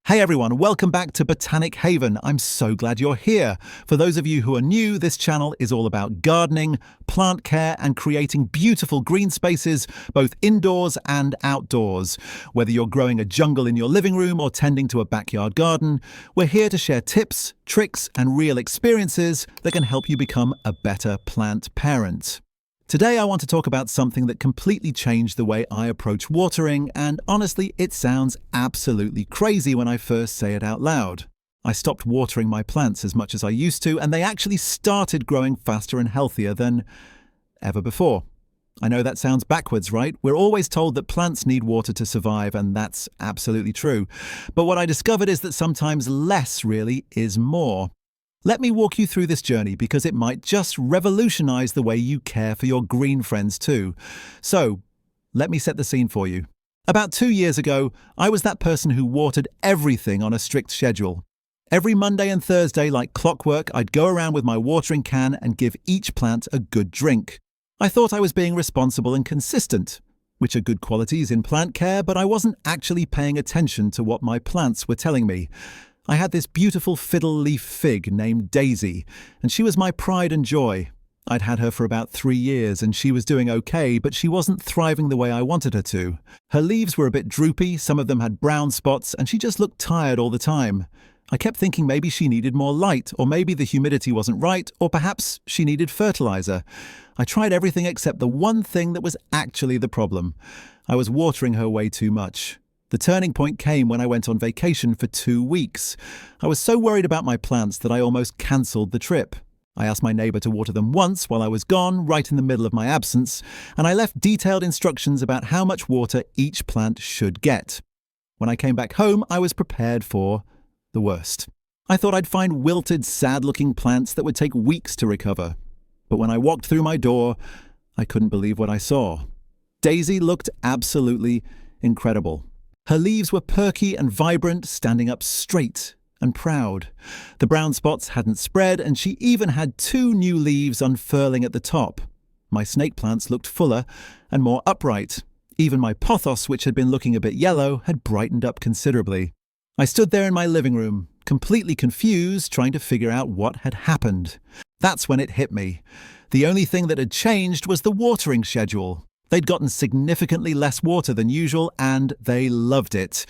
Hey everyone, welcome back to Botanic Haven. I'm so glad you're here. For those of you who are new, this channel is all about gardening, plant care, and creating beautiful green spaces, both indoors and outdoors. Whether you're growing a jungle in your living room or tending to a backyard garden, we're here to share tips, tricks, and real experiences that can help you become a better plant parent. Today I want to talk about something that completely changed the way I approach watering, and honestly, it sounds absolutely crazy when I first say it out loud. I stopped watering my plants as much as I used to, and they actually started growing faster and healthier than ever before. I know that sounds backwards, right? We're always told that plants need water to survive, and that's absolutely true. But what I discovered is that sometimes less really is more. Let me walk you through this journey because it might just revolutionize the way you care for your green friends too. So, let me set the scene for you. About 2 years ago, I was that person who watered everything on a strict schedule. Every Monday and Thursday, like clockwork, I'd go around with my watering can and give each plant a good drink. I thought I was being responsible and consistent, which are good qualities in plant care, but I wasn't actually paying attention to what my plants were telling me. I had this beautiful fiddle leaf fig named Daisy, and she was my pride and joy. I'd had her for about 3 years, and she was doing okay, but she wasn't thriving the way I wanted her to. Her leaves were a bit droopy, some of them had brown spots, and she just looked tired all the time. I kept thinking maybe she needed more light, or maybe the humidity wasn't right, or perhaps she needed fertilizer. I tried everything except the one thing that was actually the problem. I was watering her way too much. The turning point came when I went on vacation for 2 weeks. I was so worried about my plants that I almost cancelled the trip. I asked my neighbour to water them once while I was gone, right in the middle of my absence, and I left detailed instructions about how much water each plant should get. When I came back home, I was prepared for the worst. I thought I'd find wilted, sad-looking plants that would take weeks to recover. But when I walked through my door, I couldn't believe what I saw. Daisy looked absolutely incredible. Her leaves were perky and vibrant, standing up straight and proud. The brown spots hadn't spread, and she even had 2 new leaves unfurling at the top. My snake plants looked fuller and more upright. Even my pothos, which had been looking a bit yellow, had brightened up considerably. I stood there in my living room, completely confused, trying to figure out what had happened. That's when it hit me. The only thing that had changed was the watering schedule. They'd gotten significantly less water than usual, and they loved it.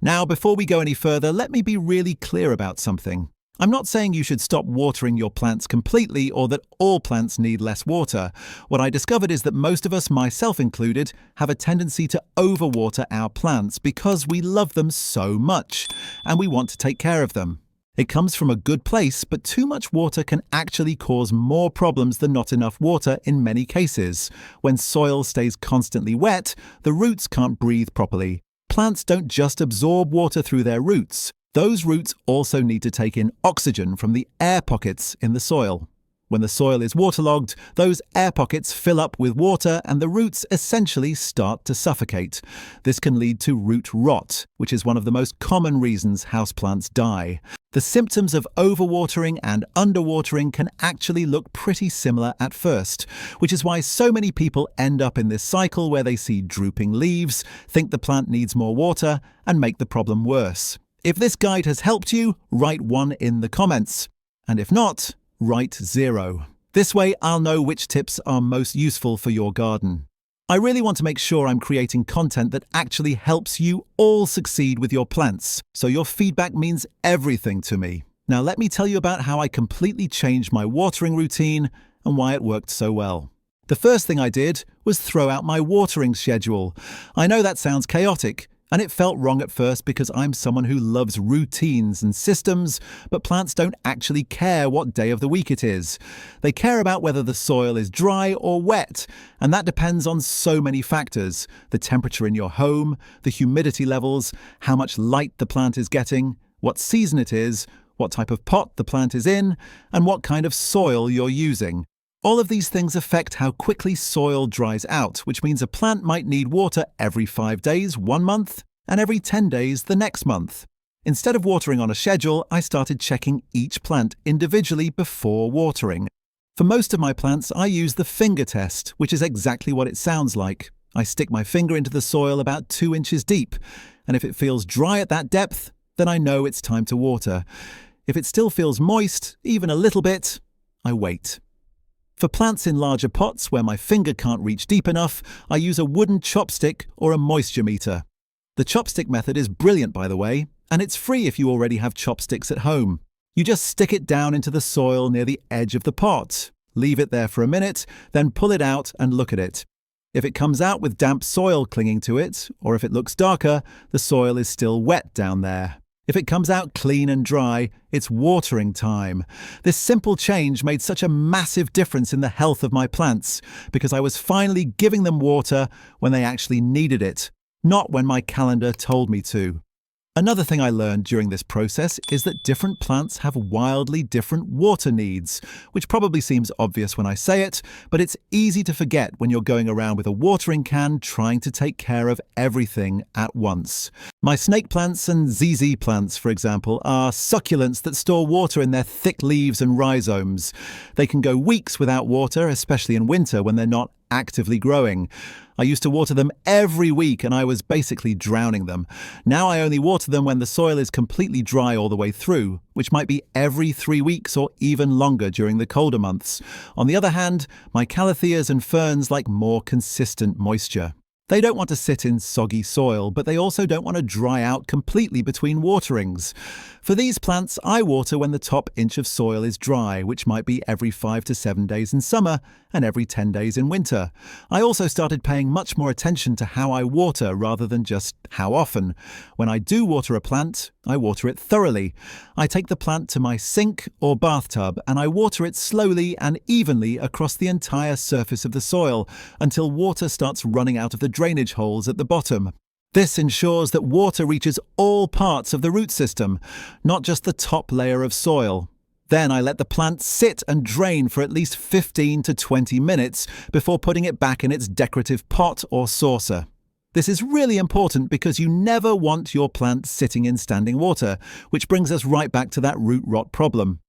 Now, before we go any further, let me be really clear about something. I'm not saying you should stop watering your plants completely or that all plants need less water. What I discovered is that most of us, myself included, have a tendency to overwater our plants because we love them so much, and we want to take care of them. It comes from a good place, but too much water can actually cause more problems than not enough water in many cases. When soil stays constantly wet, the roots can't breathe properly. Plants don't just absorb water through their roots. Those roots also need to take in oxygen from the air pockets in the soil. When the soil is waterlogged, those air pockets fill up with water and the roots essentially start to suffocate. This can lead to root rot, which is one of the most common reasons houseplants die. The symptoms of overwatering and underwatering can actually look pretty similar at first, which is why so many people end up in this cycle where they see drooping leaves, think the plant needs more water, and make the problem worse. If this guide has helped you, write 1 in the comments. And if not, write 0. This way I'll know which tips are most useful for your garden. I really want to make sure I'm creating content that actually helps you all succeed with your plants, so your feedback means everything to me. Now let me tell you about how I completely changed my watering routine and why it worked so well. The first thing I did was throw out my watering schedule. I know that sounds chaotic, and it felt wrong at first because I'm someone who loves routines and systems, but plants don't actually care what day of the week it is. They care about whether the soil is dry or wet, and that depends on so many factors: the temperature in your home, the humidity levels, how much light the plant is getting, what season it is, what type of pot the plant is in, and what kind of soil you're using. All of these things affect how quickly soil dries out, which means a plant might need water every 5 days, 1 month, and every 10 days the next month. Instead of watering on a schedule, I started checking each plant individually before watering. For most of my plants, I use the finger test, which is exactly what it sounds like. I stick my finger into the soil about 2 inches deep, and if it feels dry at that depth, Then I know it's time to water. If it still feels moist, even a little bit, I wait. For plants in larger pots where my finger can't reach deep enough, I use a wooden chopstick or a moisture meter. The chopstick method is brilliant, by the way, and it's free if you already have chopsticks at home. You just stick it down into the soil near the edge of the pot, leave it there for a minute, then pull it out and look at it. If it comes out with damp soil clinging to it, or if it looks darker, the soil is still wet down there. If it comes out clean and dry, it's watering time. This simple change made such a massive difference in the health of my plants, because I was finally giving them water when they actually needed it, not when my calendar told me to. Another thing I learned during this process is that different plants have wildly different water needs, which probably seems obvious when I say it, but it's easy to forget when you're going around with a watering can trying to take care of everything at once. My snake plants and ZZ plants, for example, are succulents that store water in their thick leaves and rhizomes. They can go weeks without water, especially in winter when they're not actively growing. I used to water them every week and I was basically drowning them. Now I only water them when the soil is completely dry all the way through, which might be every 3 weeks or even longer during the colder months. On the other hand, my calatheas and ferns like more consistent moisture. They don't want to sit in soggy soil, but they also don't want to dry out completely between waterings. For these plants, I water when the top inch of soil is dry, which might be every 5 to 7 days in summer and every 10 days in winter. I also started paying much more attention to how I water rather than just how often. When I do water a plant, I water it thoroughly. I take the plant to my sink or bathtub and I water it slowly and evenly across the entire surface of the soil until water starts running out of the drainage holes at the bottom. This ensures that water reaches all parts of the root system, not just the top layer of soil. Then I let the plant sit and drain for at least 15 to 20 minutes before putting it back in its decorative pot or saucer. This is really important because you never want your plant sitting in standing water, which brings us right back to that root rot problem.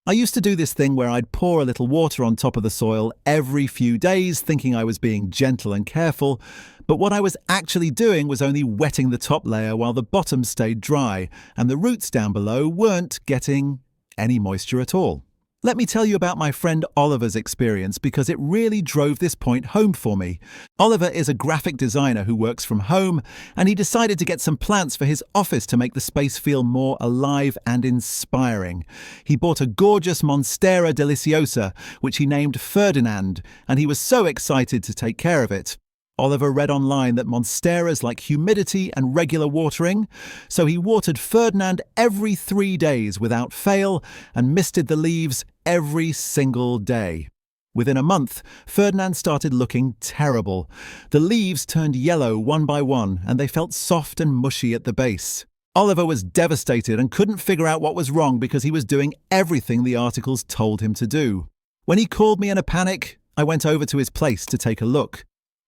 I used to do this thing where I'd pour a little water on top of the soil every few days, thinking I was being gentle and careful, but what I was actually doing was only wetting the top layer while the bottom stayed dry, and the roots down below weren't getting any moisture at all. Let me tell you about my friend Oliver's experience because it really drove this point home for me. Oliver is a graphic designer who works from home, and he decided to get some plants for his office to make the space feel more alive and inspiring. He bought a gorgeous Monstera deliciosa, which he named Ferdinand, and he was so excited to take care of it. Oliver read online that monsteras like humidity and regular watering, so he watered Ferdinand every 3 days without fail and misted the leaves every single day. Within a month, Ferdinand started looking terrible. The leaves turned yellow one by one and they felt soft and mushy at the base. Oliver was devastated and couldn't figure out what was wrong because he was doing everything the articles told him to do. When he called me in a panic, I went over to his place to take a look.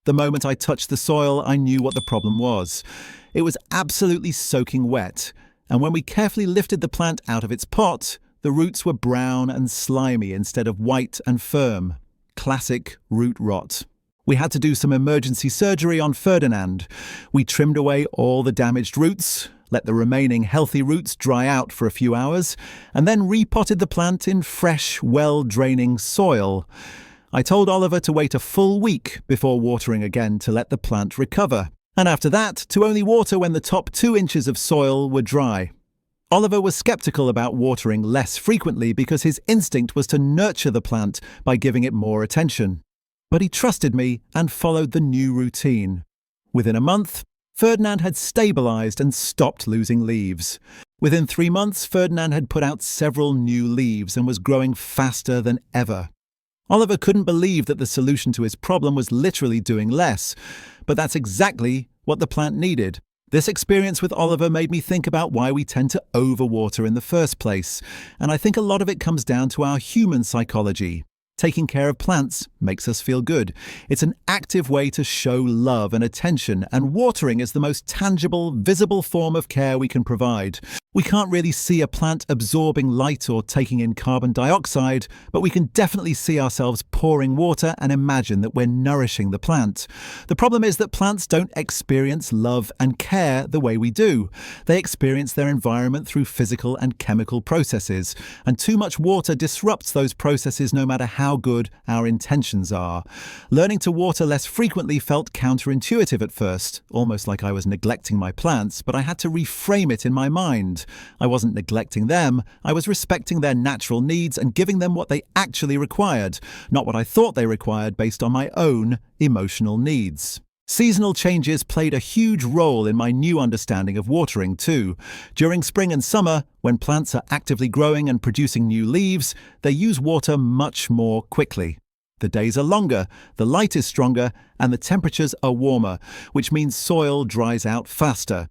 The moment I touched the soil, I knew what the problem was. It was absolutely soaking wet, and when we carefully lifted the plant out of its pot, the roots were brown and slimy instead of white and firm. Classic root rot. We had to do some emergency surgery on Ferdinand. We trimmed away all the damaged roots, let the remaining healthy roots dry out for a few hours, and then repotted the plant in fresh, well-draining soil. I told Oliver to wait a full week before watering again to let the plant recover, and after that to only water when the top 2 inches of soil were dry. Oliver was skeptical about watering less frequently because his instinct was to nurture the plant by giving it more attention. But he trusted me and followed the new routine. Within a month, Ferdinand had stabilized and stopped losing leaves. Within 3 months, Ferdinand had put out several new leaves and was growing faster than ever. Oliver couldn't believe that the solution to his problem was literally doing less, but that's exactly what the plant needed. This experience with Oliver made me think about why we tend to overwater in the first place, and I think a lot of it comes down to our human psychology. Taking care of plants makes us feel good. It's an active way to show love and attention, and watering is the most tangible, visible form of care we can provide. We can't really see a plant absorbing light or taking in carbon dioxide, but we can definitely see ourselves pouring water and imagine that we're nourishing the plant. The problem is that plants don't experience love and care the way we do. They experience their environment through physical and chemical processes, and too much water disrupts those processes no matter how good our intentions are. Learning to water less frequently felt counterintuitive at first, almost like I was neglecting my plants, but I had to reframe it in my mind. I wasn't neglecting them, I was respecting their natural needs and giving them what they actually required, not what I thought they required based on my own emotional needs. Seasonal changes played a huge role in my new understanding of watering too. During spring and summer, when plants are actively growing and producing new leaves, they use water much more quickly. The days are longer, the light is stronger, and the temperatures are warmer, which means soil dries out faster.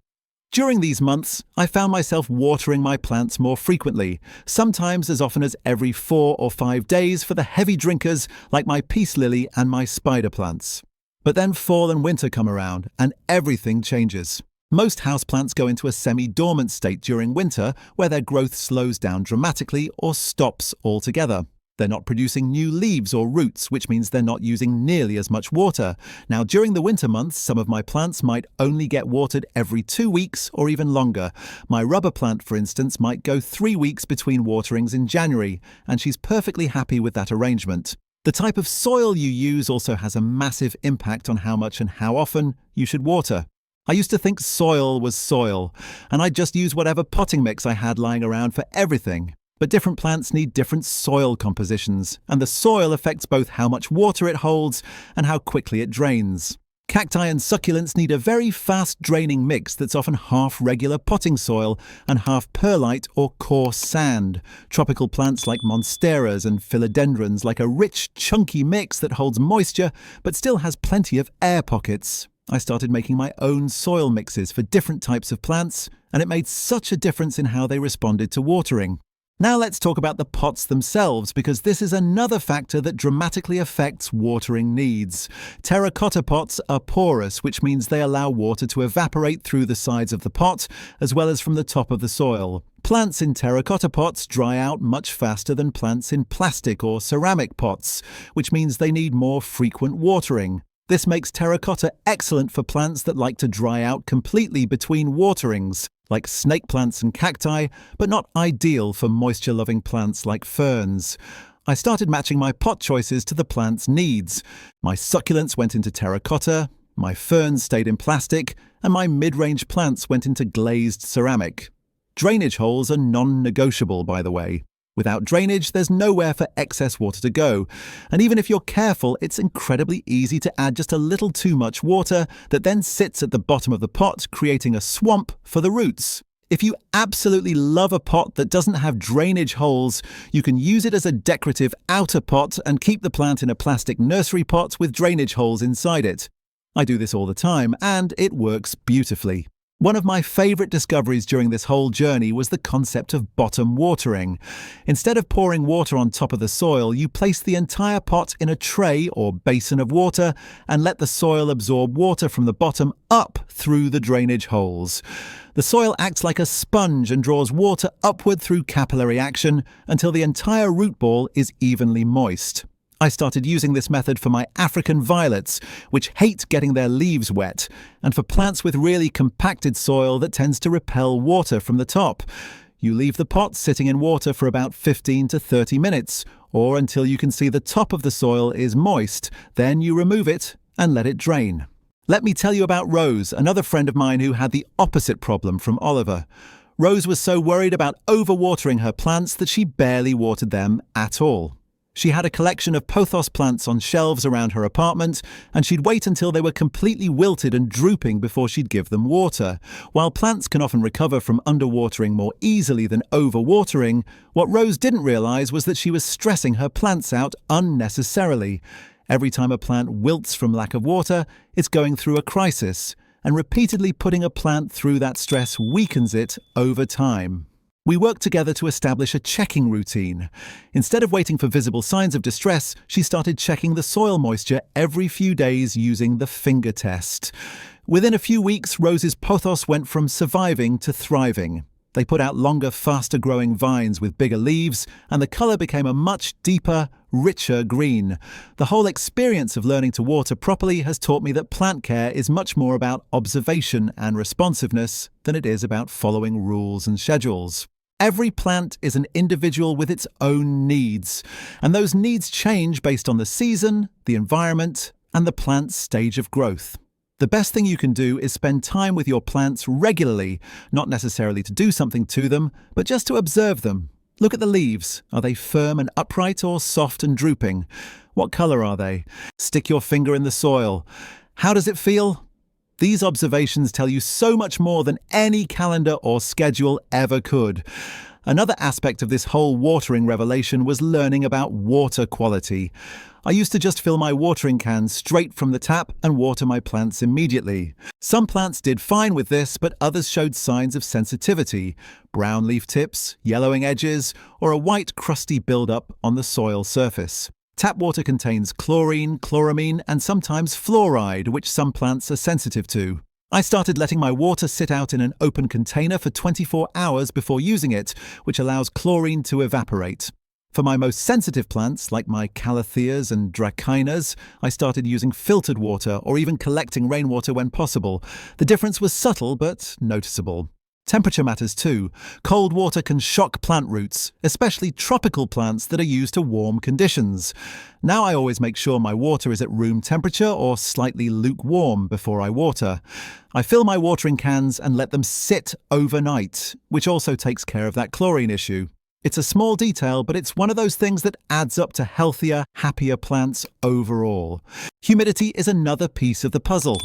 During these months, I found myself watering my plants more frequently, sometimes as often as every 4 or 5 days for the heavy drinkers like my peace lily and my spider plants. But then fall and winter come around, and everything changes. Most houseplants go into a semi-dormant state during winter, where their growth slows down dramatically or stops altogether. They're not producing new leaves or roots, which means they're not using nearly as much water. Now, during the winter months, some of my plants might only get watered every 2 weeks or even longer. My rubber plant, for instance, might go 3 weeks between waterings in January, and she's perfectly happy with that arrangement. The type of soil you use also has a massive impact on how much and how often you should water. I used to think soil was soil, and I'd just use whatever potting mix I had lying around for everything. But different plants need different soil compositions, and the soil affects both how much water it holds and how quickly it drains. Cacti and succulents need a very fast-draining mix that's often half regular potting soil and half perlite or coarse sand. Tropical plants like monsteras and philodendrons like a rich, chunky mix that holds moisture but still has plenty of air pockets. I started making my own soil mixes for different types of plants, and it made such a difference in how they responded to watering. Now let's talk about the pots themselves, because this is another factor that dramatically affects watering needs. Terracotta pots are porous, which means they allow water to evaporate through the sides of the pot, as well as from the top of the soil. Plants in terracotta pots dry out much faster than plants in plastic or ceramic pots, which means they need more frequent watering. This makes terracotta excellent for plants that like to dry out completely between waterings, like snake plants and cacti, but not ideal for moisture-loving plants like ferns. I started matching my pot choices to the plant's needs. My succulents went into terracotta, my ferns stayed in plastic, and my mid-range plants went into glazed ceramic. Drainage holes are non-negotiable, by the way. Without drainage, there's nowhere for excess water to go. And even if you're careful, it's incredibly easy to add just a little too much water that then sits at the bottom of the pot, creating a swamp for the roots. If you absolutely love a pot that doesn't have drainage holes, you can use it as a decorative outer pot and keep the plant in a plastic nursery pot with drainage holes inside it. I do this all the time, and it works beautifully. One of my favourite discoveries during this whole journey was the concept of bottom watering. Instead of pouring water on top of the soil, you place the entire pot in a tray or basin of water and let the soil absorb water from the bottom up through the drainage holes. The soil acts like a sponge and draws water upward through capillary action until the entire root ball is evenly moist. I started using this method for my African violets, which hate getting their leaves wet, and for plants with really compacted soil that tends to repel water from the top. You leave the pot sitting in water for about 15 to 30 minutes, or until you can see the top of the soil is moist. Then you remove it and let it drain. Let me tell you about Rose, another friend of mine who had the opposite problem from Oliver. Rose was so worried about overwatering her plants that she barely watered them at all. She had a collection of pothos plants on shelves around her apartment, and she'd wait until they were completely wilted and drooping before she'd give them water. While plants can often recover from underwatering more easily than overwatering, what Rose didn't realize was that she was stressing her plants out unnecessarily. Every time a plant wilts from lack of water, it's going through a crisis, and repeatedly putting a plant through that stress weakens it over time. We worked together to establish a checking routine. Instead of waiting for visible signs of distress, she started checking the soil moisture every few days using the finger test. Within a few weeks, Rose's pothos went from surviving to thriving. They put out longer, faster-growing vines with bigger leaves, and the color became a much deeper, richer green. The whole experience of learning to water properly has taught me that plant care is much more about observation and responsiveness than it is about following rules and schedules. Every plant is an individual with its own needs, and those needs change based on the season, the environment, and the plant's stage of growth. The best thing you can do is spend time with your plants regularly, not necessarily to do something to them, but just to observe them. Look at the leaves. Are they firm and upright or soft and drooping? What color are they? Stick your finger in the soil. How does it feel? These observations tell you so much more than any calendar or schedule ever could. Another aspect of this whole watering revelation was learning about water quality. I used to just fill my watering cans straight from the tap and water my plants immediately. Some plants did fine with this, but others showed signs of sensitivity: brown leaf tips, yellowing edges, or a white crusty buildup on the soil surface. Tap water contains chlorine, chloramine, and sometimes fluoride, which some plants are sensitive to. I started letting my water sit out in an open container for 24 hours before using it, which allows chlorine to evaporate. For my most sensitive plants, like my calatheas and dracaenas, I started using filtered water or even collecting rainwater when possible. The difference was subtle but noticeable. Temperature matters too. Cold water can shock plant roots, especially tropical plants that are used to warm conditions. Now I always make sure my water is at room temperature or slightly lukewarm before I water. I fill my watering cans and let them sit overnight, which also takes care of that chlorine issue. It's a small detail, but it's one of those things that adds up to healthier, happier plants overall. Humidity is another piece of the puzzle.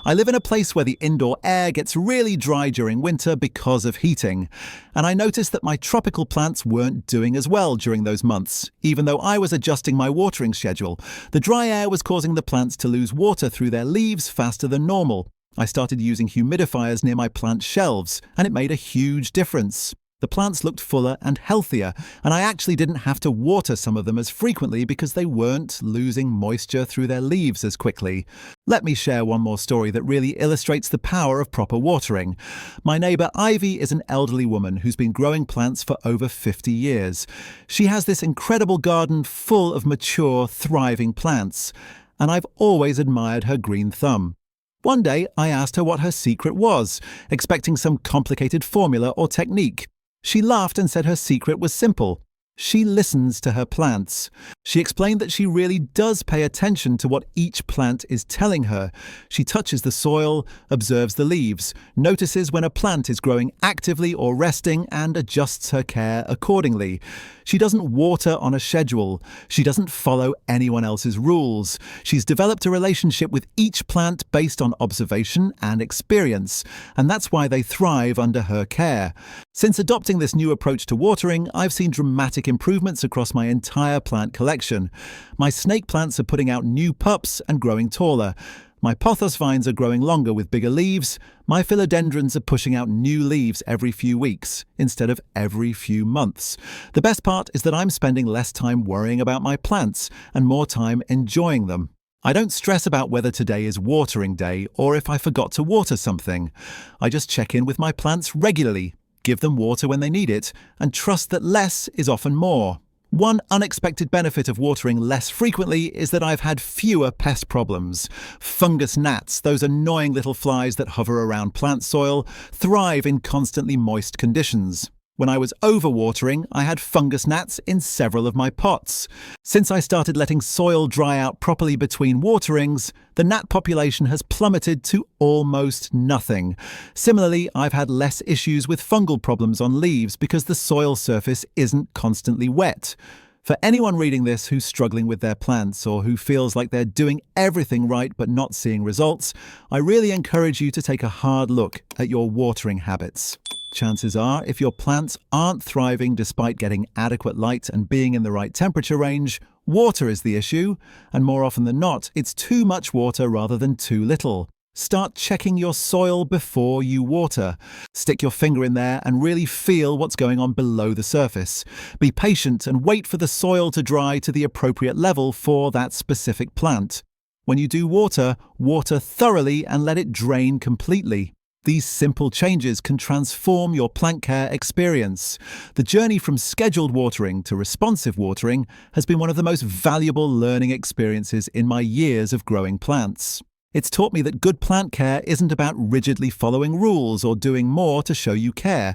I live in a place where the indoor air gets really dry during winter because of heating, and I noticed that my tropical plants weren't doing as well during those months. Even though I was adjusting my watering schedule, the dry air was causing the plants to lose water through their leaves faster than normal. I started using humidifiers near my plant shelves, and it made a huge difference. The plants looked fuller and healthier, and I actually didn't have to water some of them as frequently because they weren't losing moisture through their leaves as quickly. Let me share one more story that really illustrates the power of proper watering. My neighbour Ivy is an elderly woman who's been growing plants for over 50 years. She has this incredible garden full of mature, thriving plants, and I've always admired her green thumb. One day, I asked her what her secret was, expecting some complicated formula or technique. She laughed and said her secret was simple. She listens to her plants. She explained that she really does pay attention to what each plant is telling her. She touches the soil, observes the leaves, notices when a plant is growing actively or resting, and adjusts her care accordingly. She doesn't water on a schedule. She doesn't follow anyone else's rules. She's developed a relationship with each plant based on observation and experience, and that's why they thrive under her care. Since adopting this new approach to watering, I've seen dramatic improvements across my entire plant collection. My snake plants are putting out new pups and growing taller. My pothos vines are growing longer with bigger leaves. My philodendrons are pushing out new leaves every few weeks, instead of every few months. The best part is that I'm spending less time worrying about my plants and more time enjoying them. I don't stress about whether today is watering day or if I forgot to water something. I just check in with my plants regularly, give them water when they need it, and trust that less is often more. One unexpected benefit of watering less frequently is that I've had fewer pest problems. Fungus gnats, those annoying little flies that hover around plant soil, thrive in constantly moist conditions. When I was overwatering, I had fungus gnats in several of my pots. Since I started letting soil dry out properly between waterings, the gnat population has plummeted to almost nothing. Similarly, I've had less issues with fungal problems on leaves because the soil surface isn't constantly wet. For anyone reading this who's struggling with their plants or who feels like they're doing everything right but not seeing results, I really encourage you to take a hard look at your watering habits. Chances are, if your plants aren't thriving despite getting adequate light and being in the right temperature range, water is the issue, and more often than not, it's too much water rather than too little. Start checking your soil before you water. Stick your finger in there and really feel what's going on below the surface. Be patient and wait for the soil to dry to the appropriate level for that specific plant. When you do water, water thoroughly and let it drain completely. These simple changes can transform your plant care experience. The journey from scheduled watering to responsive watering has been one of the most valuable learning experiences in my years of growing plants. It's taught me that good plant care isn't about rigidly following rules or doing more to show you care.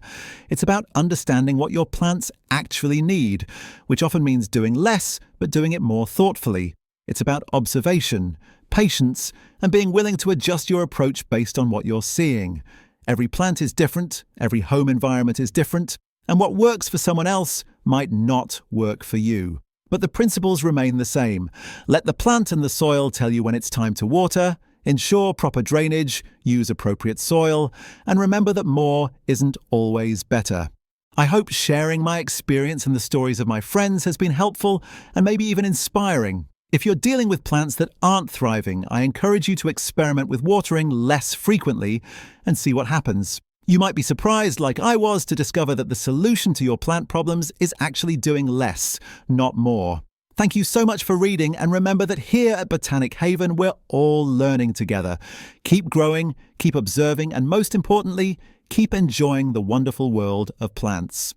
It's about understanding what your plants actually need, which often means doing less, but doing it more thoughtfully. It's about observation, patience, and being willing to adjust your approach based on what you're seeing. Every plant is different, every home environment is different, and what works for someone else might not work for you. But the principles remain the same. Let the plant and the soil tell you when it's time to water, ensure proper drainage, use appropriate soil, and remember that more isn't always better. I hope sharing my experience and the stories of my friends has been helpful and maybe even inspiring. If you're dealing with plants that aren't thriving, I encourage you to experiment with watering less frequently and see what happens. You might be surprised, like I was, to discover that the solution to your plant problems is actually doing less, not more. Thank you so much for reading, and remember that here at Botanic Haven, we're all learning together. Keep growing, keep observing, and most importantly, keep enjoying the wonderful world of plants.